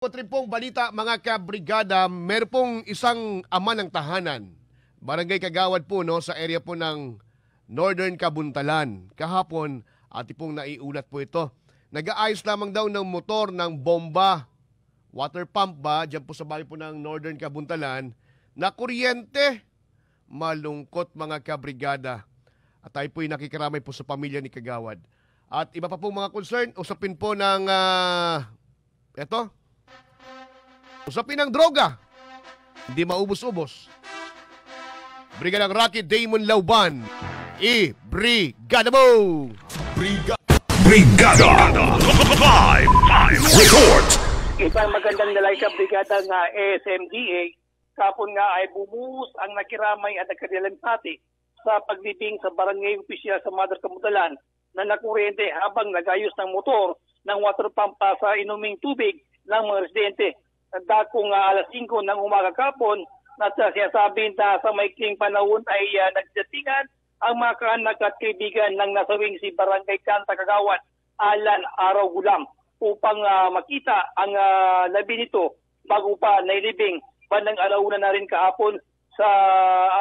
Putri pong balita mga kabrigada, meron pong isang ama ng tahanan, Barangay Kagawad po no, sa area po ng Northern Kabuntalan. Kahapon, ati pong naiulat po ito. Nag-aayos lamang daw ng motor ng bomba, water pump ba, dyan po sa bahay po ng Northern Kabuntalan, na kuryente. Malungkot mga kabrigada. At tayo po'y nakikiramay po sa pamilya ni Kagawad. At iba pa pong mga concern, usapin po ng, usapin ng droga. Hindi maubos-ubos. Brigada ng Rocky Damon Lauban. Brigada mo! Brigada! Live report! Isang magandang dalay ka brigada ng SMDA, kapon nga ay bumuhos ang nakiramay at nagkadilansati sa paglibing sa barangay opisyal sa Mother Kabuntalan na nakuryente habang nagayos ng motor ng water pump sa inuming tubig ng mga residente. Dakong alas 5 ng umaga kapon, at sinasabi na sa maikling panahon ay nagdatingan ang mga kaanak at kaibigan ng nasawing si Barangay Kanta Kagawad, Alan Araw Gulam, upang makita ang labi nito bago pa nailibing bandang alauna na rin kahapon sa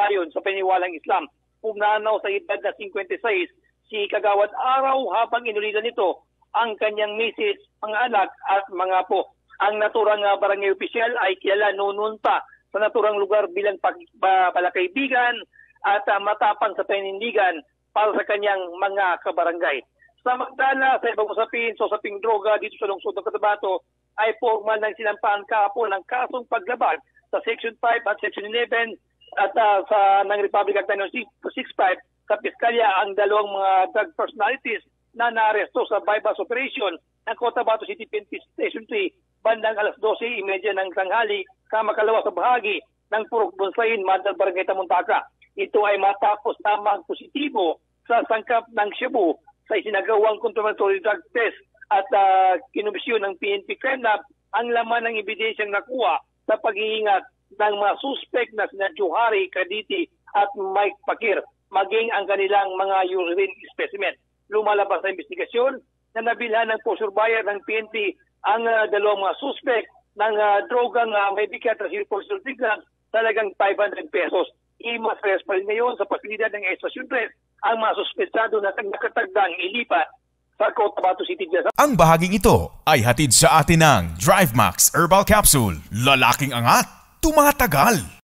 ayon sa paniniwalang Islam. Pumanaw sa edad na 56, si Kagawad Araw habang inulidan nito ang kanyang misis, mga anak at mga apo. Ang naturang barangay opisyal ay kilala noon pa sa naturang lugar bilang palakaibigan at matapang sa panindigan para sa kanyang mga kabarangay. Samantala sa ibang usapin, sa usaping droga dito sa lungsod ng Cotabato ay formal ng sinampaan kahapon ng kasong paglabag sa Section 5 at Section 11 at sa ng Republic Act 965 sa Piskalya ang dalawang mga drug personalities na naaresto sa bypass operation ng Cotabato City PNP Station 3 bandang alas 12:30 ng tanghali kamakalawa sa bahagi ng Purok Bonsayin, Madal Barangay Tamuntaka. Ito ay matapos tamang positibo sa sangkap ng Cebu sa isinagawang confirmatory drug test at kinobisyon ng PNP Crime Lab ang laman ng ebidensyang nakuha sa pag-iingat ng mga suspect na sina Johari Crediti at Mike Pakir, maging ang kanilang mga urine specimen. Lumalabas sa investigasyon na nabilhan ng posture buyer ng PNP ang dalawang mga suspect ng drogang may bigat na 0.03 grams, talagang 500 pesos. Imasres pa rin ngayon sa pasilidad ng Estasyon 3 ang mga suspetsado na nakatagdang ilipat sa Cotabato City. Ang bahaging ito ay hatid sa atin ng DriveMax Herbal Capsule. Lalaking angat, tumatagal.